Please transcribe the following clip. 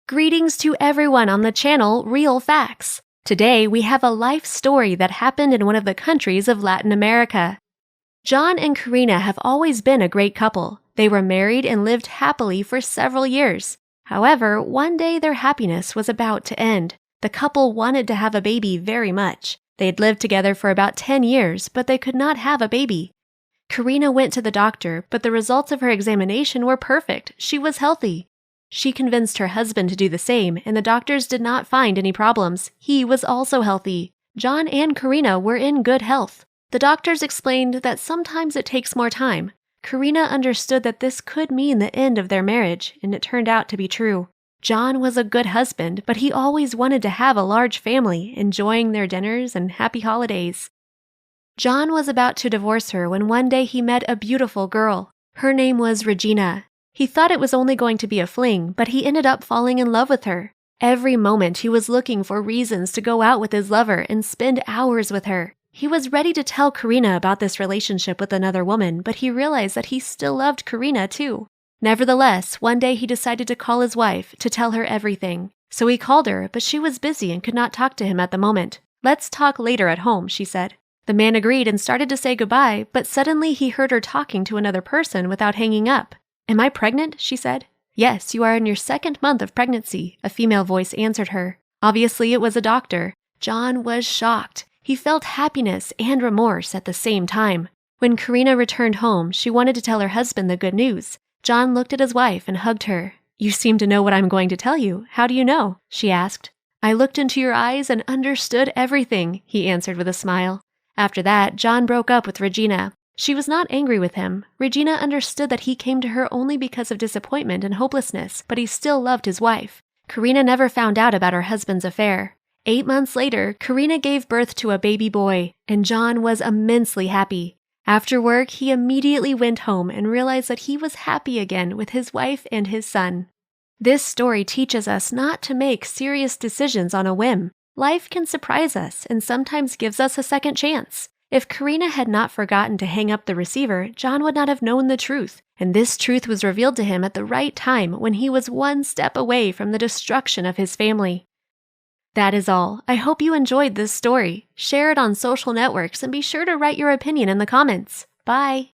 Greetings to everyone on the channel Real Facts. Today we have a life story that happened in one of the countries of Latin America. John and Karina have always been a great couple. They were married and lived happily for several years. However, one day their happiness was about to end. The couple wanted to have a baby very much. They'd lived together for about 10 years, but they could not have a baby. Karina went to the doctor, but the results of her examination were perfect. She was healthy. She convinced her husband to do the same, and the doctors did not find any problems. He was also healthy. John and Karina were in good health. The doctors explained that sometimes it takes more time. Karina understood that this could mean the end of their marriage, and it turned out to be true. John was a good husband, but he always wanted to have a large family, enjoying their dinners and happy holidays. John was about to divorce her when one day he met a beautiful girl. Her name was Regina. He thought it was only going to be a fling, but he ended up falling in love with her. Every moment he was looking for reasons to go out with his lover and spend hours with her. He was ready to tell Karina about this relationship with another woman, but he realized that he still loved Karina too. Nevertheless, one day he decided to call his wife to tell her everything. So he called her, but she was busy and could not talk to him at the moment. "Let's talk later at home," she said. The man agreed and started to say goodbye, but suddenly he heard her talking to another person without hanging up. "Am I pregnant?" she said. "Yes, you are in your 2nd month of pregnancy," a female voice answered her. Obviously, it was a doctor. John was shocked. He felt happiness and remorse at the same time. When Karina returned home, she wanted to tell her husband the good news. John looked at his wife and hugged her. "You seem to know what I'm going to tell you. How do you know?" she asked. "I looked into your eyes and understood everything," he answered with a smile. After that, John broke up with Regina. She was not angry with him. Regina understood that he came to her only because of disappointment and hopelessness, but he still loved his wife. Karina never found out about her husband's affair. 8 months later, Karina gave birth to a baby boy, and John was immensely happy. After work, he immediately went home and realized that he was happy again with his wife and his son. This story teaches us not to make serious decisions on a whim. Life can surprise us and sometimes gives us a second chance. If Karina had not forgotten to hang up the receiver, John would not have known the truth, and this truth was revealed to him at the right time when he was one step away from the destruction of his family. That is all. I hope you enjoyed this story. Share it on social networks and be sure to write your opinion in the comments. Bye!